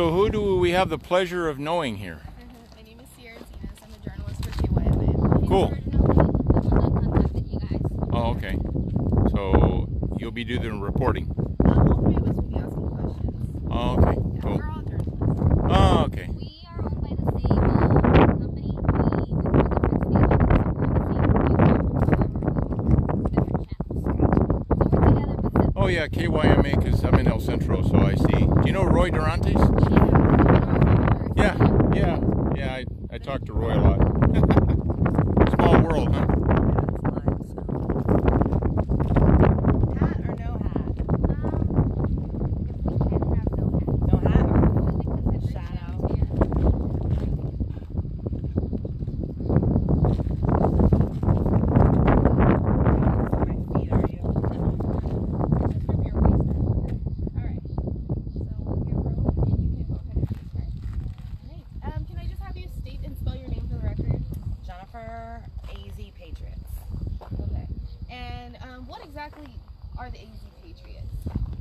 So who do we have the pleasure of knowing here? My name is Sierra Zenas. I'm a journalist for KYMA. Cool. Oh, okay. So you'll be doing the reporting. All three of us will be asking questions. Oh, okay. Yeah, Cool. we're all journalists. Oh, okay. We are owned by the same company. We report different stations, so different channels. So we're together, but Oh yeah, KYMA, because I'm in El Centro, so I see. Do you know Roy Durantes? Yeah. I talk to Roy a lot. Small world, huh? Hat or no hat? if we can have no hat. No hat? Because it's Shadow. My feet, are you? Just from your waist down. All right. So we'll get rolling, and you can go ahead and start. All right. Can I just have you state and spell your name for the record? Jennifer AZ Patriots. Okay. And what exactly are the AZ Patriots?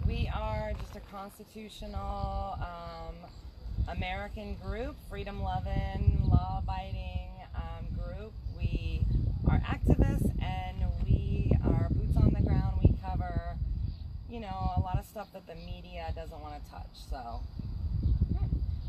We are just a constitutional American group, freedom-loving, law-abiding group. We are activists and we are boots on the ground. We cover, a lot of stuff that the media doesn't want to touch. So Okay.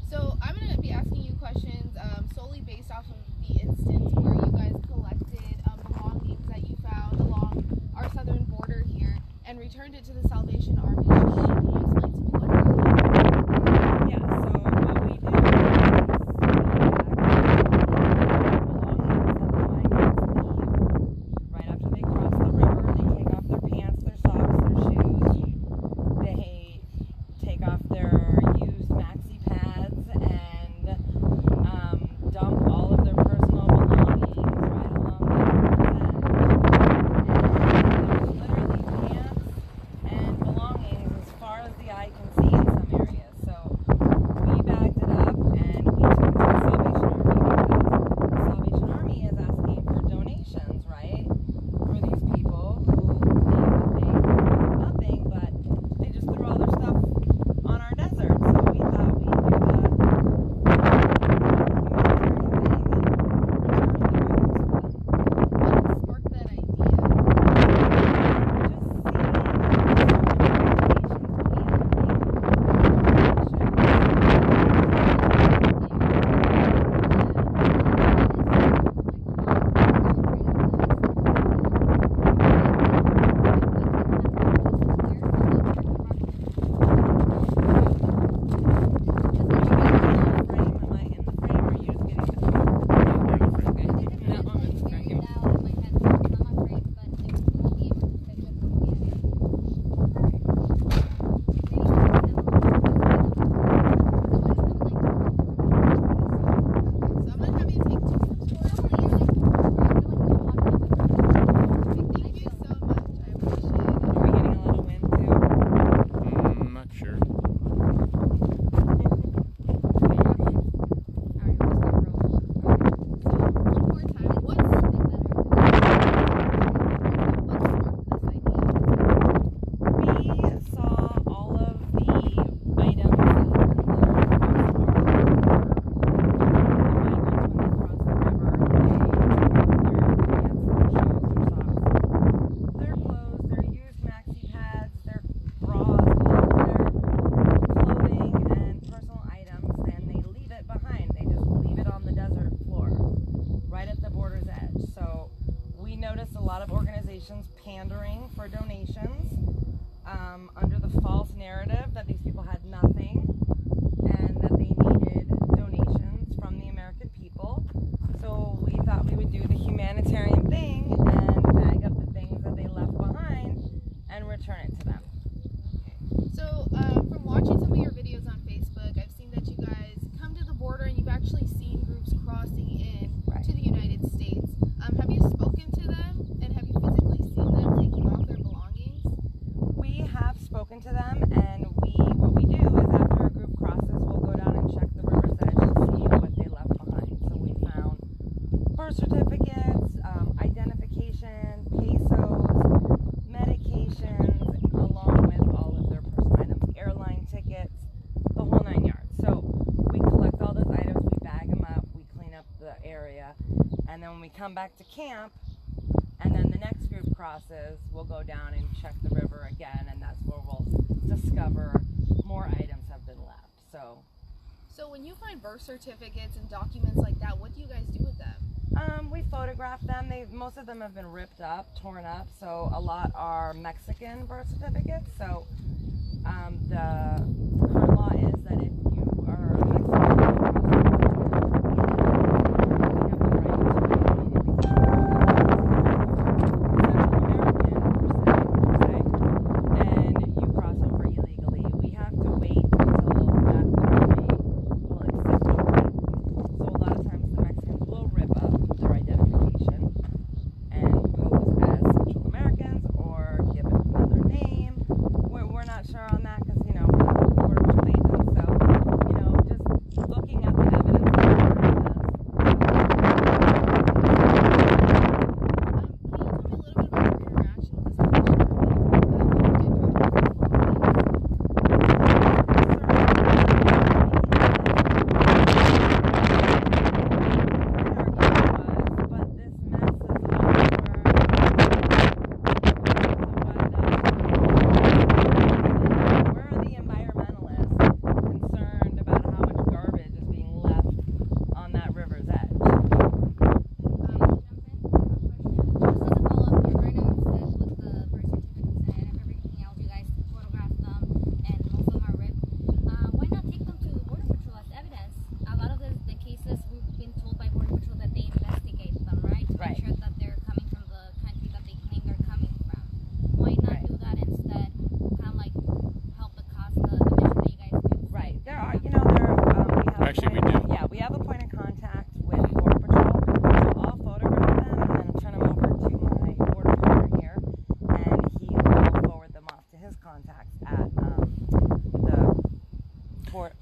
So I'm going to be asking you questions solely based off of the instance where you guys collected belongings that you found along our southern border here and returned it to the Salvation Army. Can you explain to me what happened? yeah, so what we do is belongings that the migrants leave right after they cross the river. They take off their pants, their socks, their shoes. They take off their used maxi pads and dump all of their personal belongings right along the river's edge. And there's literally pants and belongings as far as the eye can see in some areas. So we bagged it up and we took it to the Salvation Army because the Salvation Army is asking for donations, right? For these people who claim that they have nothing, but they just threw all their stuff on our desert. So we thought we'd do the humanitarian thing and return their items to them. What sparked that idea? So I'm going to have you take 2 steps forward. Thank you so much. I appreciate it. Are we getting a little wind too? I'm not sure. All right, we'll start rolling. So one more time, what sparked this idea? We saw all of the items that had been loaded across our border. The migrants, when they crossed the river, they took off their pants, their shoes, their socks, their clothes, their used maxi pads, their bras, all of their clothing and personal items, and they leave it behind. They just leave it on the desert floor, right at the border's edge. So we noticed a lot of organizations pandering for donations under the false narrative that these people had nothing and that they needed donations from the American people. So we thought we would do the humanitarian thing and bag up the things that they left behind and return it to them. So from watching some of your videos on Facebook, I've seen that you guys come to the border and you've actually seen groups crossing in Right. to the United States. Have you spoken to them and have you physically seen them taking off their belongings? We have spoken to them, and what we do is after a group crosses, we'll go down and check the river's edge to see what they left behind. So we found birth certificates, identification, pesos, medications, along with all of their personal items, airline tickets, the whole 9 yards. So And then when we come back to camp, and then the next group crosses, we'll go down and check the river again, and that's where we'll discover more items have been left. So when you find birth certificates and documents like that, what do you guys do with them? We photograph them. Most of them have been ripped up, torn up. So a lot are Mexican birth certificates. So the current law is that if you are a Mexican,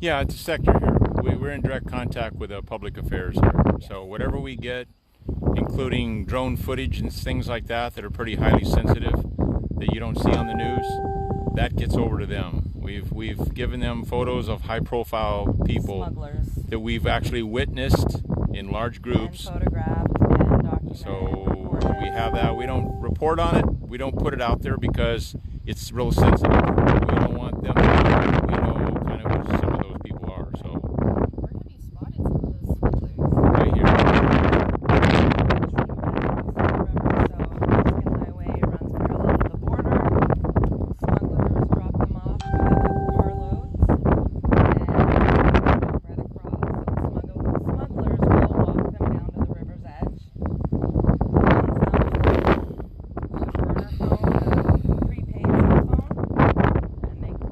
Yeah, it's a sector here. We're in direct contact with public affairs here. So whatever we get, including drone footage and things like that are pretty highly sensitive, that you don't see on the news, that gets over to them. We've given them photos of high-profile people smugglers that we've actually witnessed in large groups. and photographed and documented. So we have that. We don't report on it. We don't put it out there because it's real sensitive. We don't want them to know. We know kind of who some of those people are. So Where have you spotted some of those smugglers? right here. Mexican highway runs parallel to the border. Smugglers drop them off with carloads and right across. So smugglers will walk them down to the river's edge. Burner phone, a prepaid cell phone, and they cross.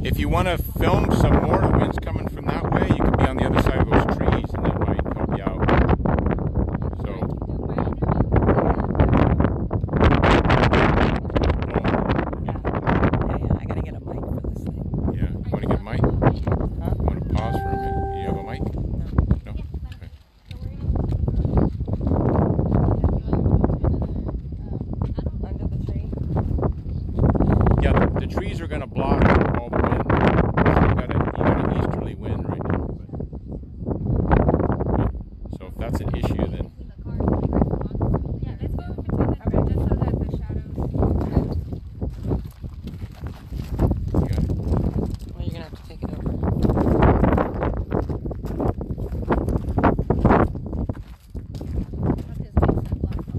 If you want to film some more winds coming from that way, you can be on the other side of those trees, and that might help you out. So, Yeah, I gotta get a mic for this thing. yeah. You want to get a mic? Huh? You want to pause for a minute? Do you have a mic? No. Under the tree. Yeah, the trees are going to block all the wind. So you got an easterly wind right now. But, so if that's an issue, then Yeah, let's go between the just so that the shadows. you got it. Well, you're gonna have to take it over.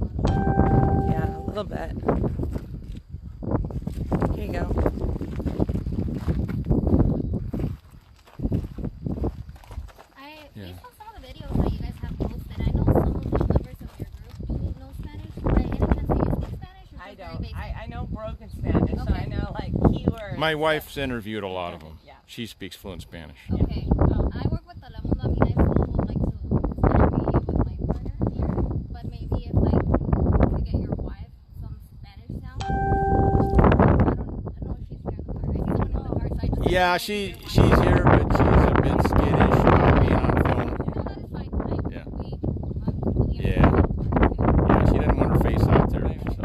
Yeah, a little bit. Here you go. Yeah. Based on some of the videos that you guys have posted, I know some of the members of your group do know Spanish. By any chance, do you speak Spanish? Or I just very don't. basic? I know broken Spanish, so I know like keywords. My wife's interviewed a lot of them. Yeah. She speaks fluent Spanish. Okay. I work with Telemundo. I mean, I still would like to interview you with my partner here, but maybe if like to get your wife some Spanish sound. I don't know if she's here in the car. I see someone in the car, so I just. Yeah, she's here, but she's a bit skittish about being on film. No, that is fine. Yeah. We completely Yeah. understand. Yeah, she doesn't want her face out there. So.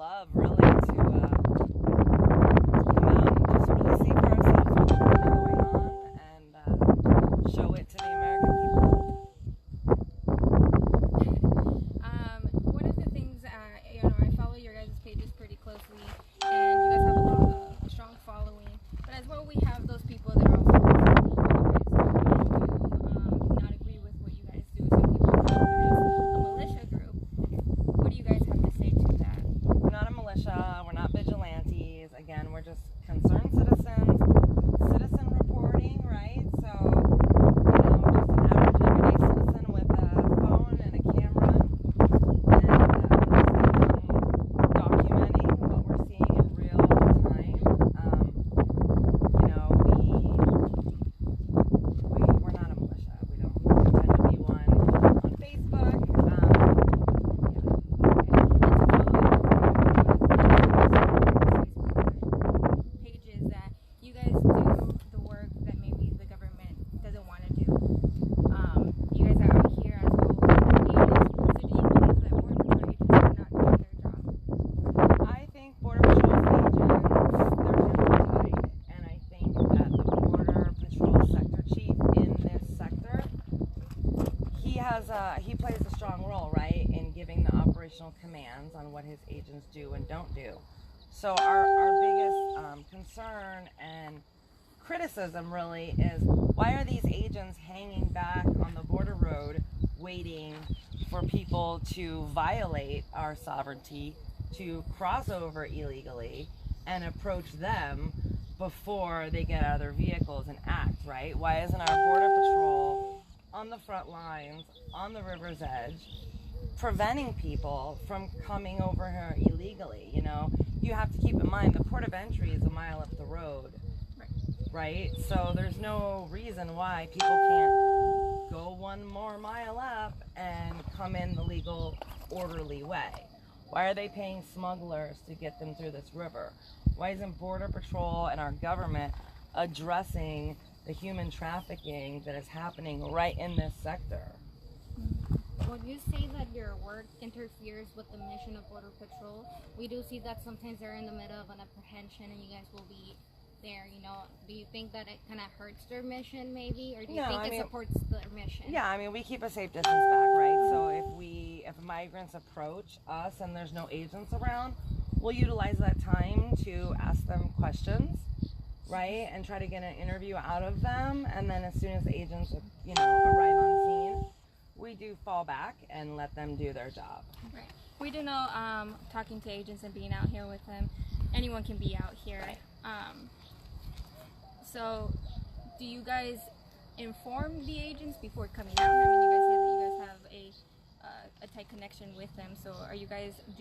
love really to come out and just really see for ourselves what's really going on and show it to the American people. One of the things, I follow your guys' pages pretty closely, and you guys have a strong following. But as well, we have those people that are also not agree with what you guys do. Some people think you guys a militia group. What do you guys have to say to that? We're not a militia. We're not vigilantes. Again, we're just concerned citizens. Citizen reporting, right? So, just an average everyday citizen with a phone and a camera, and documenting what we're seeing in real time. We're not a militia. We don't pretend to be one on Facebook. Pages that you guys do the work that maybe the government doesn't want to do. You guys are out here as well. So do you believe that Border Patrol agents are not doing their job? I think Border Patrol's agents, their hands are tied, and I think that the Border Patrol sector chief in this sector, he plays a strong role, right, in giving the operational commands on what his agents do and don't do. So our biggest concern and criticism really is, why are these agents hanging back on the border road waiting for people to violate our sovereignty, to cross over illegally and approach them before they get out of their vehicles and act, right? Why isn't our Border Patrol on the front lines, on the river's edge, preventing people from coming over here illegally? You have to keep in mind the port of entry is a mile up the road, right? So there's no reason why people can't go one more mile up and come in the legal, orderly way. Why are they paying smugglers to get them through this river? Why isn't Border Patrol and our government addressing the human trafficking that is happening right in this sector? Would you say that your work interferes with the mission of Border Patrol? We do see that sometimes they're in the middle of an apprehension and you guys will be there, Do you think that it kind of hurts their mission maybe? Or do you think it supports their mission? Yeah, we keep a safe distance back, right? So if migrants approach us and there's no agents around, we'll utilize that time to ask them questions, right? And try to get an interview out of them. And then as soon as the agents, arrive on scene, we do fall back and let them do their job. Right. We do know, talking to agents and being out here with them, anyone can be out here. Right. So, do you guys inform the agents before coming out here? I mean, you guys said that you guys have a tight connection with them. So, do you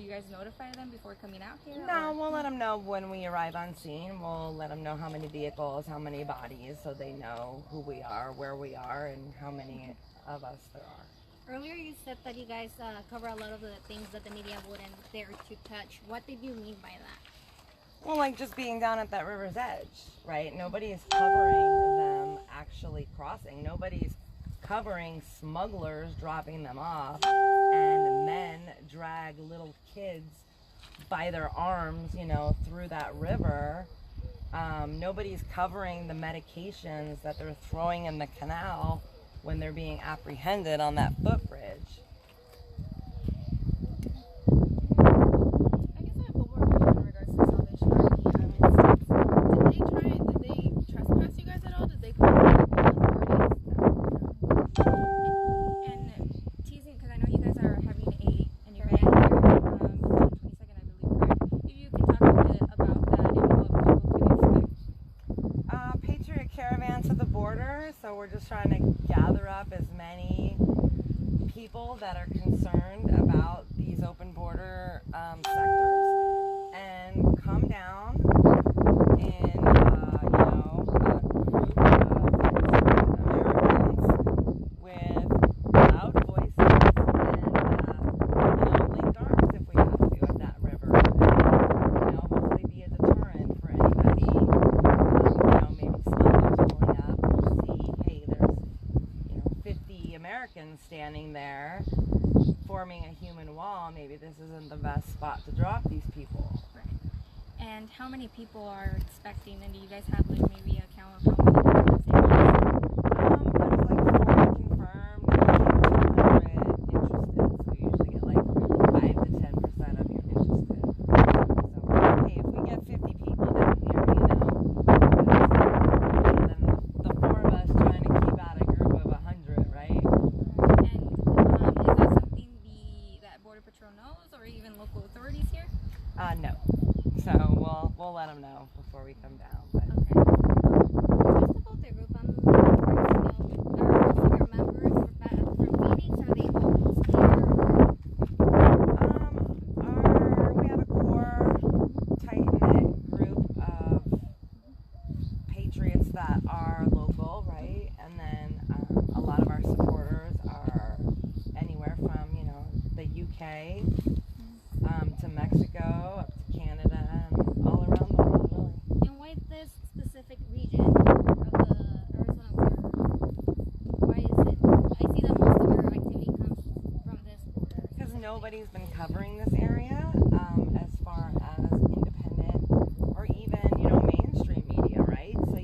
guys notify them before coming out here? No, we'll let them know when we arrive on scene. We'll let them know how many vehicles, how many bodies, so they know who we are, where we are, and how many of us there are. Earlier you said that you guys cover a lot of the things that the media wouldn't dare to touch. What did you mean by that? Well, like just being down at that river's edge, right? Nobody is covering them actually crossing. Nobody's covering smugglers dropping them off, and men drag little kids by their arms, through that river. Nobody's covering the medications that they're throwing in the canal when they're being apprehended on that footbridge. I guess I have one more question in regards to the Salvation Army instance. Did they trespass you guys at all? Did they come to the authorities? And teasing, because I know you guys are having an event here, June 22nd, I believe, correct? If you can talk a bit about that and what people can expect. Patriot caravan to the border, so we're just trying to gather up as many people that are concerned about these open border sectors and come down in a group of Americans with loud voices and linked arms if we have to at that river, and hopefully be a deterrent for anybody, maybe smugglers pulling up and see, hey, there's 50 Americans standing there forming a human wall. Maybe this isn't the best spot to drop these people. people. Right. And how many people are expecting? And do you guys have like maybe a count of how many people are saying? There's like 40 confirmed, and 200 interested. So you usually get like 5 to 10% of your interested. So hey, if we get 50 people down here, you know, then the four of us trying to keep out a group of 100, right? And is that something that Border Patrol knows, or even local authorities here? No. So we'll let them know before we come down. But. Okay. Just about the group, I'm curious to know, are most of your members from Phoenix? Are they all close here? We have a core, tight-knit group of Patriots that are local, right? And then a lot of our supporters are anywhere from, you know, the UK to Mexico, up to Canada, and all around the world, really. And why this specific region of the Arizona border? Why is it? I see that most of your activity comes from this border. Because nobody's been covering this area as far as independent or even, you know, mainstream media, right? So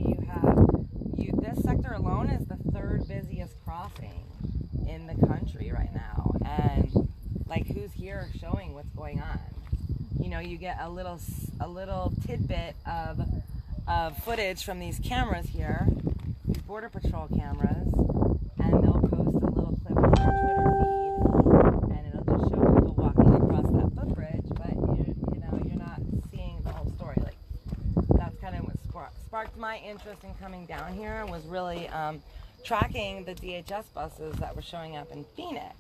this sector alone is the third busiest crossing in the country right now. And like, who's here showing what's going on? You know, you get a little tidbit of footage from these cameras here, these Border Patrol cameras, and they'll post a little clip on their Twitter feed, and it'll just show people walking across that footbridge, but you're not seeing the whole story. Like, that's kind of what sparked my interest in coming down here, was really tracking the DHS buses that were showing up in Phoenix.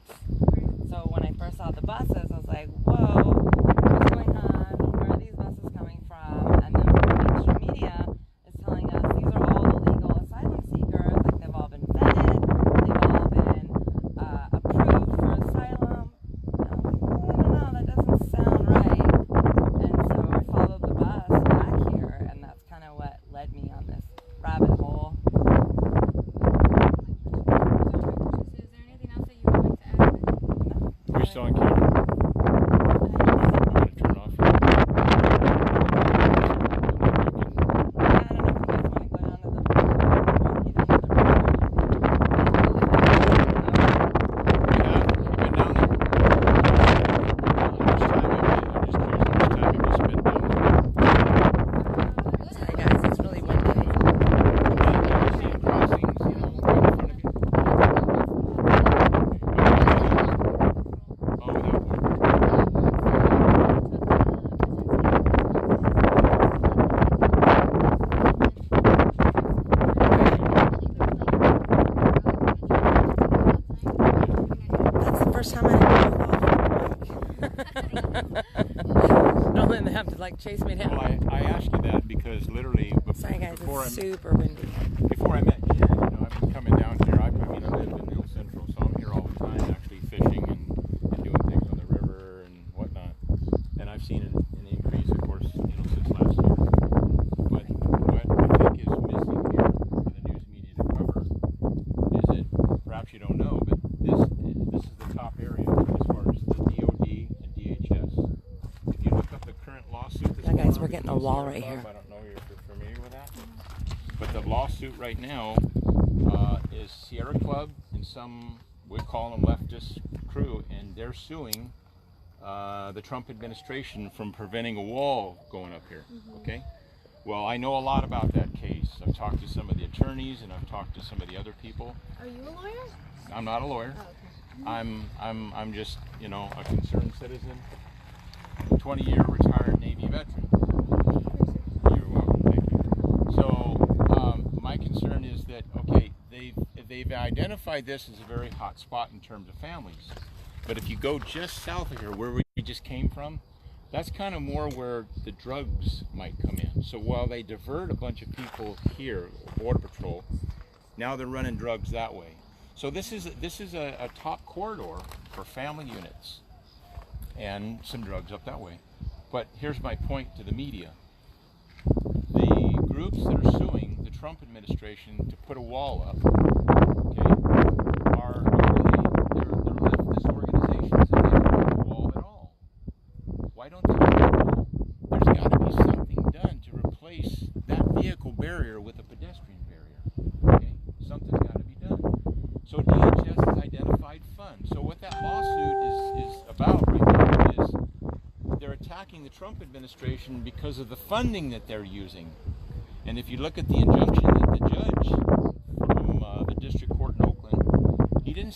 So when I first saw the buses, I was like, whoa, what's going on? Where are these buses coming from? And then the mainstream media is telling us these are all illegal asylum seekers. Like, they've all been vetted, they've all been approved for asylum. And I was like, well, I don't know, that doesn't sound right. And so I followed the bus back here, and that's kind of what led me on this rabbit hole. Is there anything else that you would like to add? We're still on camera. Turn off. First time I don't let them have to like chase me down. Well, I asked you that because literally Sorry guys, before it's super windy. Before I met Jen, you know, I've been coming down here. I live in New Central, so I'm here all the time, actually fishing and doing things on the river and whatnot. And I've seen an increase, of course, you know, since last year. But what I think is missing here for the news media to cover is that perhaps you don't know, but this is the top area as far as the DOD and DHS. If you look up the current lawsuit that's going guys, on we're getting a between wall Sierra right Club, here. I don't know if you're familiar with that. But the lawsuit right now is Sierra Club and some, we call them leftist crew, and they're suing the Trump administration from preventing a wall going up here. Okay? Well, I know a lot about that case. I've talked to some of the attorneys and I've talked to some of the other people. Are you a lawyer? I'm not a lawyer. Oh, okay. I'm just, you know, a concerned citizen, 20-year retired Navy veteran. You're welcome, thank you. So my concern is that, okay, they've identified this as a very hot spot in terms of families. But if you go just south of here, where we just came from, that's kind of more where the drugs might come in. So while they divert a bunch of people here, Border Patrol, now they're running drugs that way. So this is a top corridor for family units and some drugs up that way. But here's my point to the media. The groups that are suing the Trump administration to put a wall up, okay, are really, they're leftist organizations and they don't want a wall at all. Why don't they want a wall? barrier with a pedestrian barrier. Okay, something's got to be done. So DHS has identified funds. So what that lawsuit is about right now is they're attacking the Trump administration because of the funding that they're using. And if you look at the injunction that the judge from the district court in Oakland, he didn't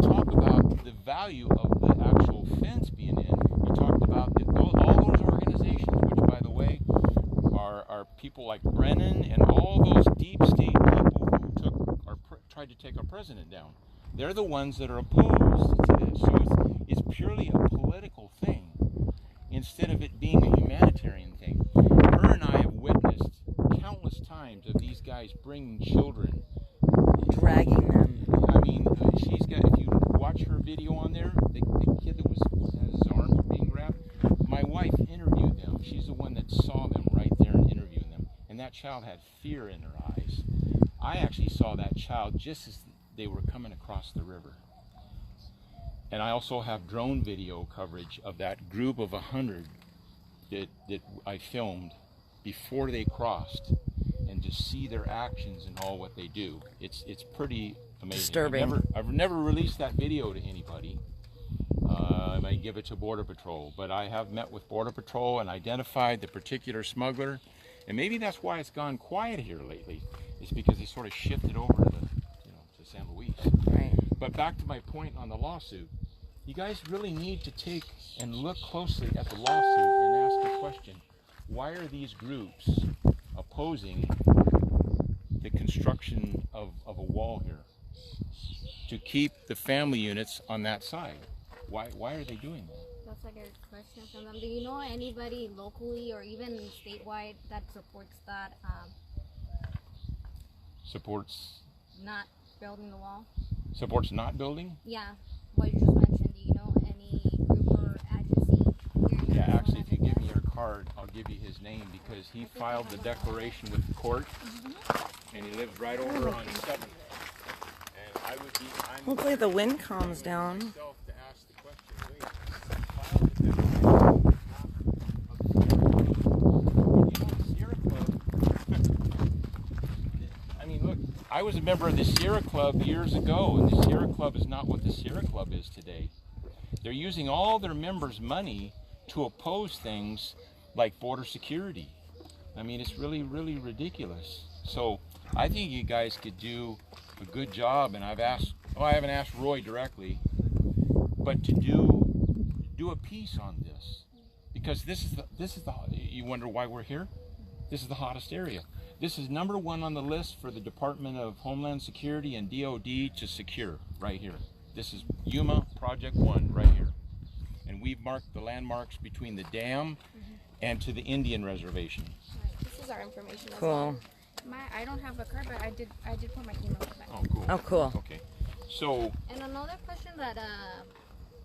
talk about the value of the actual fence being in. He talked about all those organizations, which by the way are people like Brennan and all those deep state people who tried to take our president down. They're the ones that are opposed to this. So it's purely a political thing instead of it being a humanitarian thing. Her and I have witnessed countless times of these guys bringing children, Dragging them. I mean, she's got, if you watch her video on there, the kid that his arms were being grabbed, my wife interviewed them. She's the one that saw them right there and interviewed them. And that child had fear in her eyes. I actually saw that child just as they were coming across the river. And I also have drone video coverage of that group of 100 that I filmed before they crossed, and to see their actions and all what they do. It's pretty amazing. Disturbing. I've never released that video to anybody. I might give it to Border Patrol, but I have met with Border Patrol and identified the particular smuggler. And maybe that's why it's gone quiet here lately. It's because they sort of shifted over to to San Luis. Right. But back to my point on the lawsuit, you guys really need to take and look closely at the lawsuit and ask the question: why are these groups opposing the construction of a wall here to keep the family units on that side? Why are they doing that? That's like a question from them. Do you know anybody locally or even statewide that supports that, Supports building the wall? supports not building? Yeah, what you just mentioned. Do you know any group or agency here in Yeah, Arizona actually, if you that give me does? your card, I'll give you his name because he filed the declaration with the court, and he lives right over on 7th. And I would be, I'm Hopefully the wind calms down. myself to ask the question, wait, filed the declaration of the Sierra Club. I mean, look, I was a member of the Sierra Club years ago, and the Sierra Club is not what the Sierra Club is today. They're using all their members' money to oppose things like border security. I mean, it's really, really ridiculous. So I think you guys could do a good job, and I haven't asked Roy directly, but to do a piece on this, because this is the you wonder why we're here? This is the hottest area. This is #1 on the list for the Department of Homeland Security and DOD to secure right here. This is Yuma Project 1 right here. And we've marked the landmarks between the dam and to the Indian reservation. This is our information. as Cool. well. I don't have a card, but I did put my email back. Oh, cool. Oh, cool. Okay. So, And another question that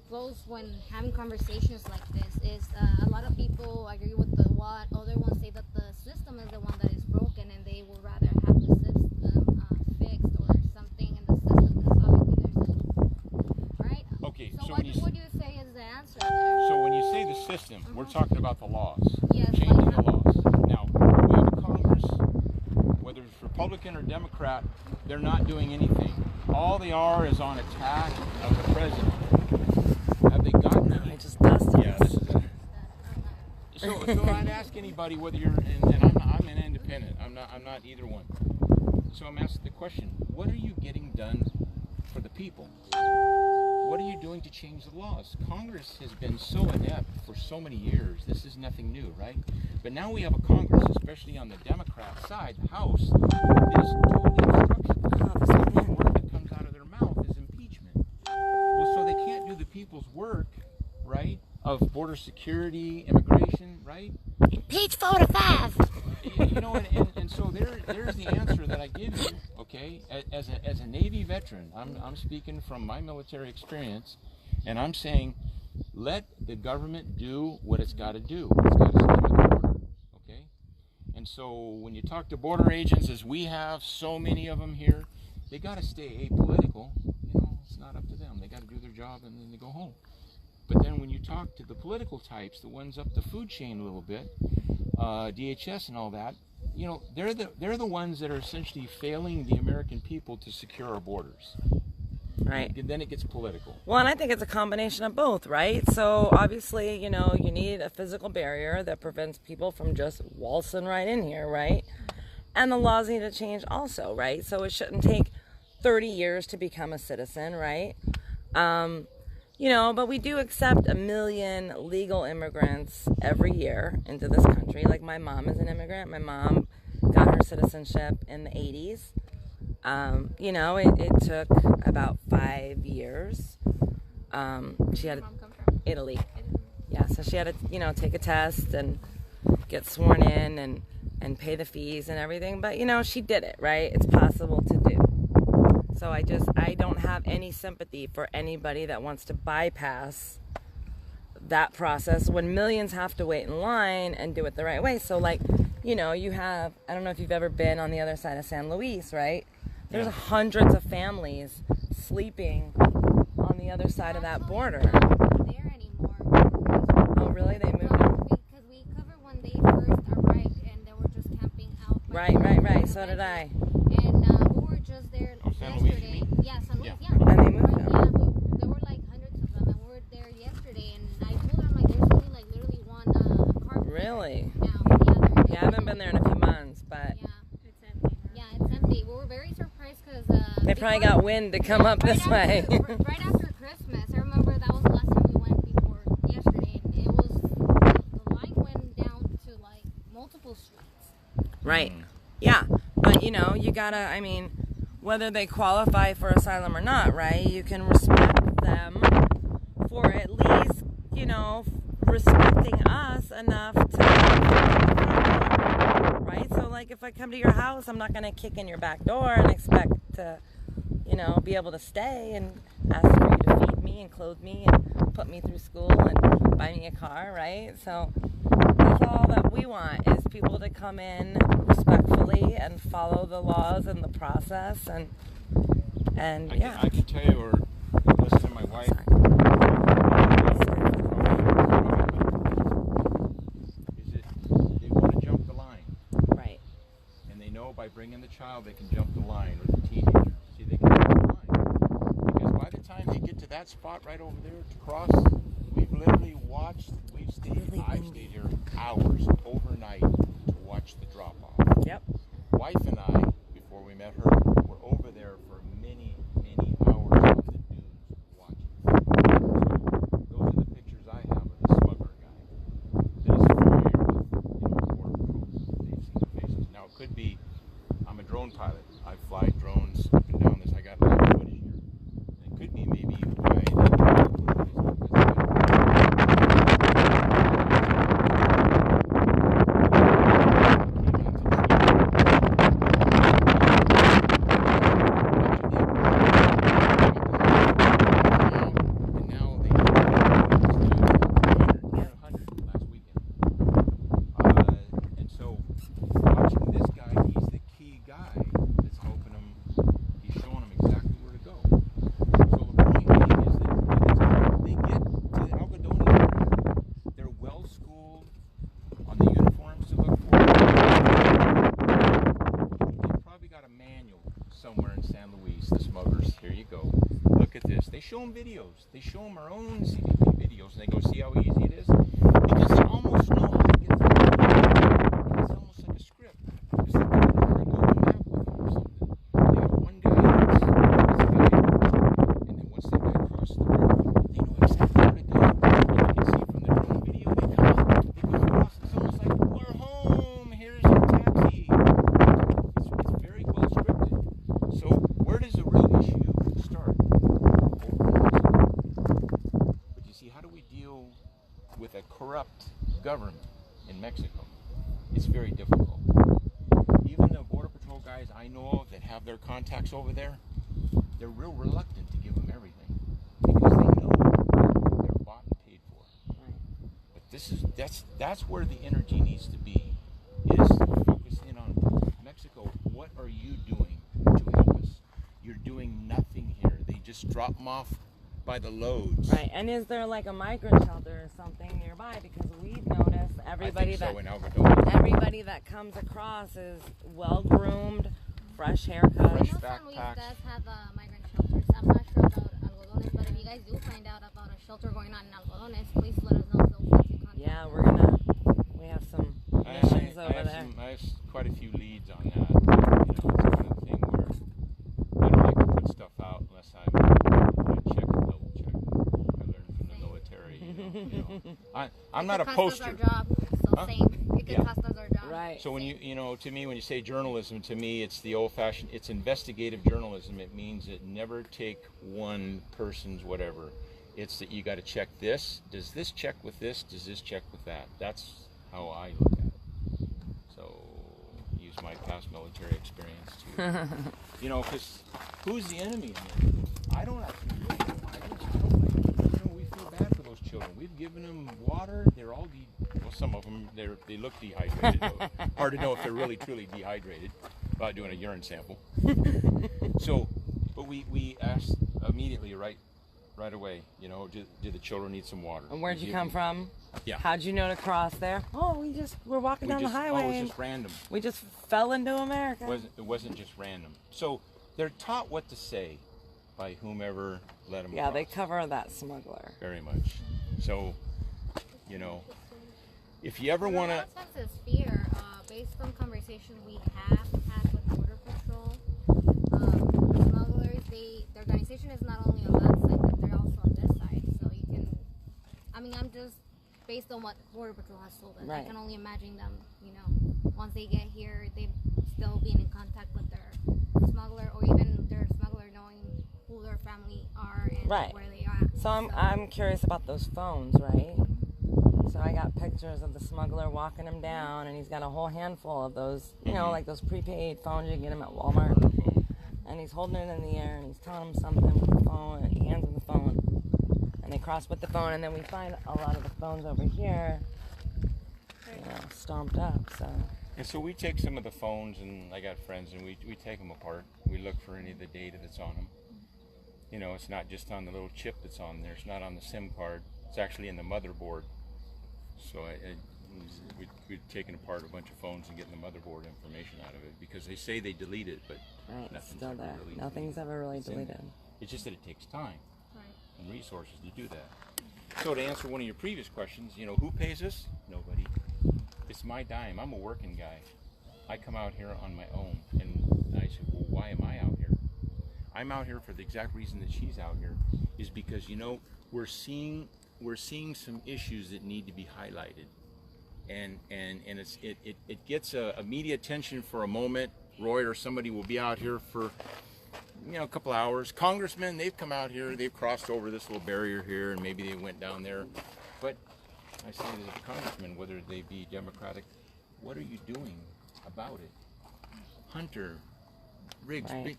goes when having conversations like this is a lot of people agree with what other ones say, that the system is the one that is broken and they would rather have the system fixed or something in the system, because obviously there's right? okay, So so what when would you say is the answer there? so when you say the system, we're talking about the laws. Yes, Changing like- the laws. Now, we have a Congress, whether it's Republican or Democrat, they're not doing anything. All they are is on attack of the president. Have they gotten I just dusted Yeah, this. this is so I'd ask anybody whether you're, and I'm an independent. I'm not either one. So I'm asking the question: what are you getting done for the people? What are you doing to change the laws? Congress has been so inept for so many years. This is nothing new, right? But now we have a Congress, especially on the Democrat side, the House, that is totally obstruction. The only word that comes out of their mouth is impeachment. Well, so they can't do the people's work, right? Of border security, immigration, right? Page 45. You know, and so there's the answer that I give you, okay? As a Navy veteran, I'm speaking from my military experience, and I'm saying, let the government do what it's got to do. It's got to secure the border, okay? And so when you talk to border agents, as we have so many of them here, they got to stay apolitical. You know, it's not up to them. They got to do their job, and then they go home. But then when you talk to the political types, the ones up the food chain a little bit, DHS and all that, you know, they're the ones that are essentially failing the American people to secure our borders. Right. And then it gets political. Well, and I think it's a combination of both, right? So obviously, you know, you need a physical barrier that prevents people from just waltzing right in here, right? And the laws need to change also, right? So it shouldn't take 30 years to become a citizen, right? You know, but we do accept 1 million legal immigrants every year into this country. Like my mom is an immigrant. My mom got her citizenship in the 80s. You know, it took about 5 years. She had Where did your mom come from? Italy. Yeah, so she had to, you know, take a test and get sworn in and pay the fees and everything. But, you know, she did it, right? It's possible to do. So I don't have any sympathy for anybody that wants to bypass that process when millions have to wait in line and do it the right way. So, like, you know, you have, I don't know if you've ever been on the other side of San Luis, right? There's hundreds of families sleeping on the other side of that border. Not there anymore. Oh, really? They moved them? Because we covered when they first arrived and they were just camping out. Right. So did I. And we were just there San Luis, you yesterday. mean? Yeah, San Luis, Yeah. yeah. And they moved them. Yeah, there were like hundreds of them, and we were there yesterday. And I told them like there's only like literally one car. Really? Now, Yeah, I haven't been there in a few months, but It's empty. Yeah, it's empty. We were very surprised because they probably got wind to come up this way. Right after Christmas, I remember that was the last time we went before yesterday. And it was the line went down to like multiple streets. Right. Yeah. But, you know, you gotta, I mean, whether they qualify for asylum or not, right? You can respect them for at least, you know, respecting us enough to, right? So, like, if I come to your house, I'm not gonna kick in your back door and expect to, you know, be able to stay and ask for you to feed me and clothe me and put me through school and buy me a car, right? So that's all that we want is people to come in respectfully and follow the laws and the process and yeah. I can tell you, or listen to my wife. Is it they want to jump the line, Right. and they know by bringing the child they can jump the line, or the teenager. See, they can jump the line because by the time they get to that spot right over there to cross, we've literally watched. I've stayed here hours overnight to watch the drop off. Yep. Wife and I, before we met her, were over there for many hours on the dunes watching. So those are the pictures I have of the smuggler guy that is familiar with, Border Patrol. They've seen the faces. Now it could be, I'm a drone pilot. I fly drones up and down this. I got a lot of footage here. It could be maybe why somewhere in San Luis, the smugglers. Here you go. Look at this. They show them videos. They show them our own CDP videos, and they go, see how easy it is? Because they almost know how to get through it. It's almost like a script. It's like they put a Google map with them or something. They have one guy that's guiding, and then once they get across the river, they know exactly where to go. And you can see from their drone video, they come up, they go across. It's almost like, we're home. Here's our taxi. It's very well scripted. So where does the real issue start? But you see, how do we deal with a corrupt government in Mexico? It's very difficult. Even the Border Patrol guys I know of that have their contacts over there, they're real reluctant to give them everything because they know they're bought and paid for. But that's where the energy needs to be, is focus in on Mexico. What are you doing to help us? You're doing nothing here. They just drop them off by the loads. Right. And is there like a migrant shelter or something nearby? Because we've noticed everybody I think that so in Alberta. everybody that comes across is well groomed, fresh I haircuts. know San Luis backpacks. does have migrant shelters. I'm not sure about Algodones, but if you guys do find out about a shelter going on in Algodones, please let us know so we can contact. Yeah, we have some missions over there. I have quite a few leads on that. You know, it's the kind of thing where I don't like to put stuff out unless I check and double check. I learned from the military. You know. I'm not It could opposed cost to. us our job, so Huh? same. It could Yeah. cost us our job. Right. So when you know, to me, when you say journalism, to me, it's the old-fashioned, it's investigative journalism. It means that never take one person's whatever. It's that you got to check this. Does this check with this? Does this check with that? That's how I look at it. So use my past military experience to, you know, because who's the enemy in there? I don't actually really know. We feel bad for those children. We've given them water. They're all well, some of them they look dehydrated. Though. Hard to know if they're really truly dehydrated without doing a urine sample. So, but we asked immediately right away. You know, do the children need some water? And where'd We you give come them- from? Yeah. How'd you know to cross there? Oh, we're walking down the highway. Oh, it and was just random. we just fell into America. It wasn't just random. So they're taught what to say by whomever let them. Yeah, they cross. cover that smuggler. Very much. So, you know, if you ever Well, want in to, a lot of sense, is fear. Based on conversations we have had with Border Patrol, smugglers, their organization is not only on that side, but they're also on this side. So you can, I mean, I'm just based on what Border Patrol has told us. Right. I can only imagine them, you know, once they get here, they still being in contact with their smuggler, or even their smuggler knowing who their family are and Right. where they are. So I'm curious about those phones, right? So I got pictures of the smuggler walking him down, and he's got a whole handful of those, you know, like those prepaid phones you can get them at Walmart. And he's holding it in the air, and he's telling him something with the phone, and he hands him the phone. And they cross with the phone, and then we find a lot of the phones over here, you know, stomped up. So and so we take some of the phones, and I got friends, and we take them apart. We look for any of the data that's on them. You know, it's not just on the little chip that's on there. It's not on the SIM card. It's actually in the motherboard. So we've taken apart a bunch of phones and getting the motherboard information out of it because they say they delete it, but right, nothing's still ever there. really Nothing's ever really It's in deleted. there. It's just that it takes time Right. and resources to do that. So to answer one of your previous questions, you know, who pays us? Nobody. It's my dime. I'm a working guy. I come out here on my own, and I said, well, why am I out here? I'm out here for the exact reason that she's out here, is because, you know, we're seeing some issues that need to be highlighted, and it gets a media attention for a moment. Roy or somebody will be out here for, you know, a couple hours. Congressmen, they've come out here, they've crossed over this little barrier here, and maybe they went down there. But I say to the congressmen, whether they be Democratic, what are you doing about it? Hunter, Riggs, Right.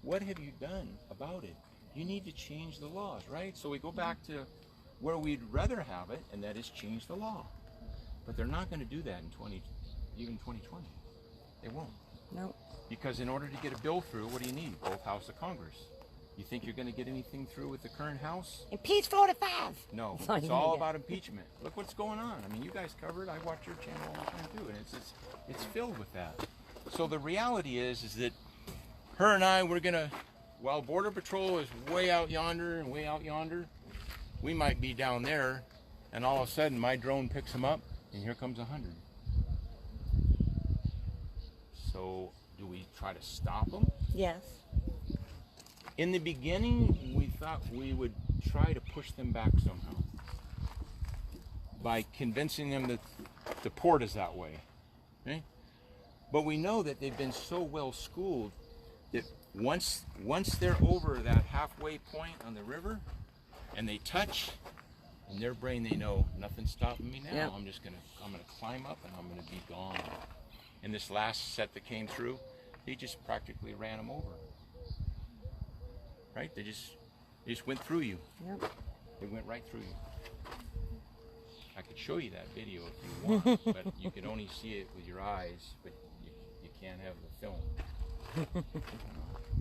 what have you done about it? You need to change the laws, right? So we go back to where we'd rather have it, and that is change the law. But they're not going to do that in 2020. They won't. Nope. Because in order to get a bill through, what do you need? Both House of Congress. You think you're going to get anything through with the current House? Impeach 45. No. That's all It's you all need. about impeachment. Look what's going on. I mean, you guys cover it. I watch your channel all the time too, and it's filled with that. So the reality is that her and I, we're gonna, while Border Patrol is way out yonder and way out yonder, we might be down there, and all of a sudden my drone picks them up, and here comes 100. So do we try to stop them? Yes. In the beginning, we thought we would try to push them back somehow by convincing them that the port is that way. Okay? But we know that they've been so well schooled that once they're over that halfway point on the river and they touch, in their brain they know nothing's stopping me now. Yep. I'm gonna climb up and I'm gonna be gone. And this last set that came through, they just practically ran them over. Right? They just went through you. Yep. They went right through you. I could show you that video if you want, but you could only see it with your eyes, but you can't have the film.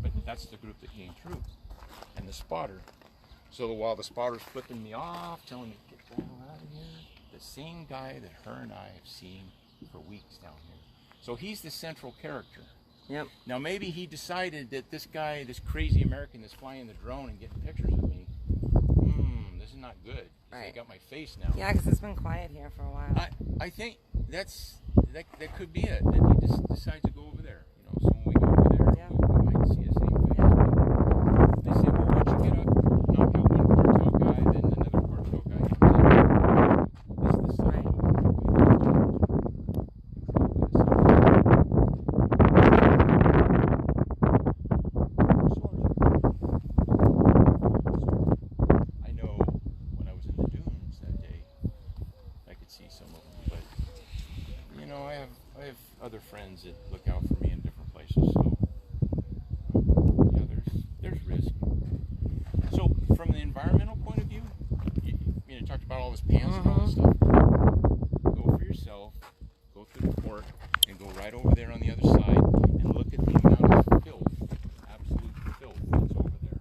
But that's the group that came through, and the spotter. So while the spotter's flipping me off, telling me to get the hell out of here, the same guy that her and I have seen for weeks down here. So he's the central character. Yep. Now maybe he decided that this guy, this crazy American that's flying the drone and getting pictures of me, this is not good. Right. I got my face now. Yeah, because it's been quiet here for a while. I think that could be it. That he just decides to go over there. You know, so when we go over there, Yeah. we might see a same face. They say, well, once you get up, knock out one cartel guy, then another cartel guy comes in. This is the same. Right. I know when I was in the dunes that day, I could see some of them, but you know, I have other friends that look out for me in different places, so yeah, there's risk. So from the environmental point of view, you talked about all this pants and all this stuff. Go for yourself, go through the port, and go right over there on the other side and look at the amount of filth, absolute filth that's over there.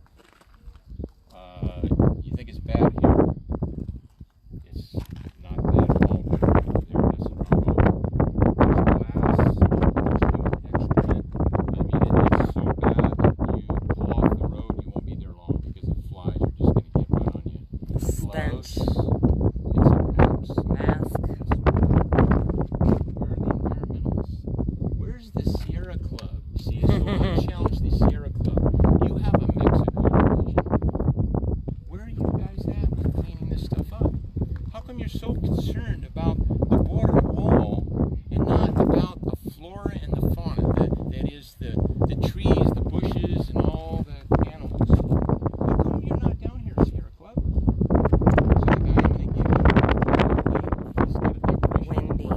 You think it's bad here? It's not bad at all. There doesn't drop off. There's glass, there's human excrement. I mean, it's so bad that you pull off the road, you won't be there long because the flies are just going to get right on you. Stench. It's an absolute Mask. Where are the environmentalists? Where's the Sierra Club? See, so I challenge the Sierra Club. You have a Mexico division. Where are you guys at with cleaning this stuff up? How come you're so concerned about the border wall and not about the flora and the fauna? That is the trees, the bushes, and all the animals. How come you're not down here, Sierra Club? So the guy I'm going to give you, he's got a declaration. Wendy.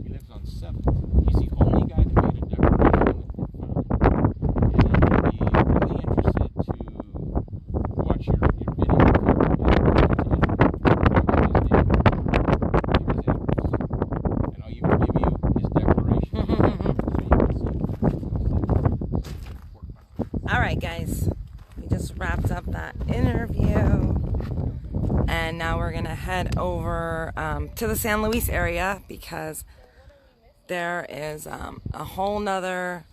He lives on 7th. He's the only guy that made a declaration in the court filing. And I'd be really interested to watch your video if you can get it. I'll get his name, give his address, and I'll even give you his declaration so you can see the court filing. All right, guys. We just wrapped up that interview. And now we're going to head over to the San Luis area because there is a whole nother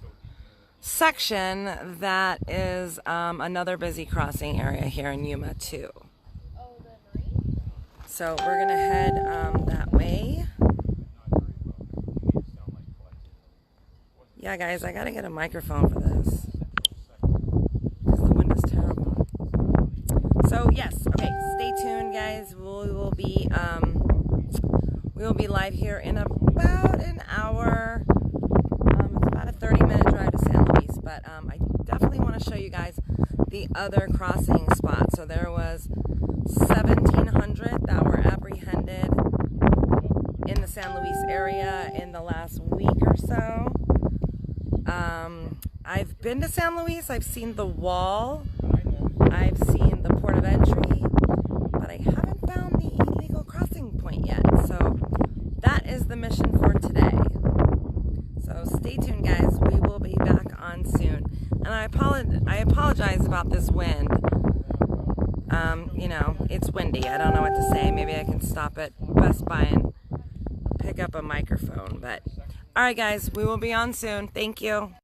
section that is another busy crossing area here in Yuma too. Oh, the marine? So we're going to head that way. Yeah, guys, I got to get a microphone for this. Because the wind is terrible. So yes, okay, stay tuned, guys. We will be live here in about an hour. It's about a 30-minute drive to San Luis, but I definitely want to show you guys the other crossing spots. So there was 1,700 that were apprehended in the San Luis area in the last week or so. I've been to San Luis. I've seen the wall. I've seen the port of entry, but I haven't found the illegal crossing point yet. So that is the mission for today. So stay tuned, guys. We will be back on soon. And I apologize about this wind. You know, it's windy. I don't know what to say. Maybe I can stop at Best Buy and pick up a microphone. But all right, guys, we will be on soon. Thank you.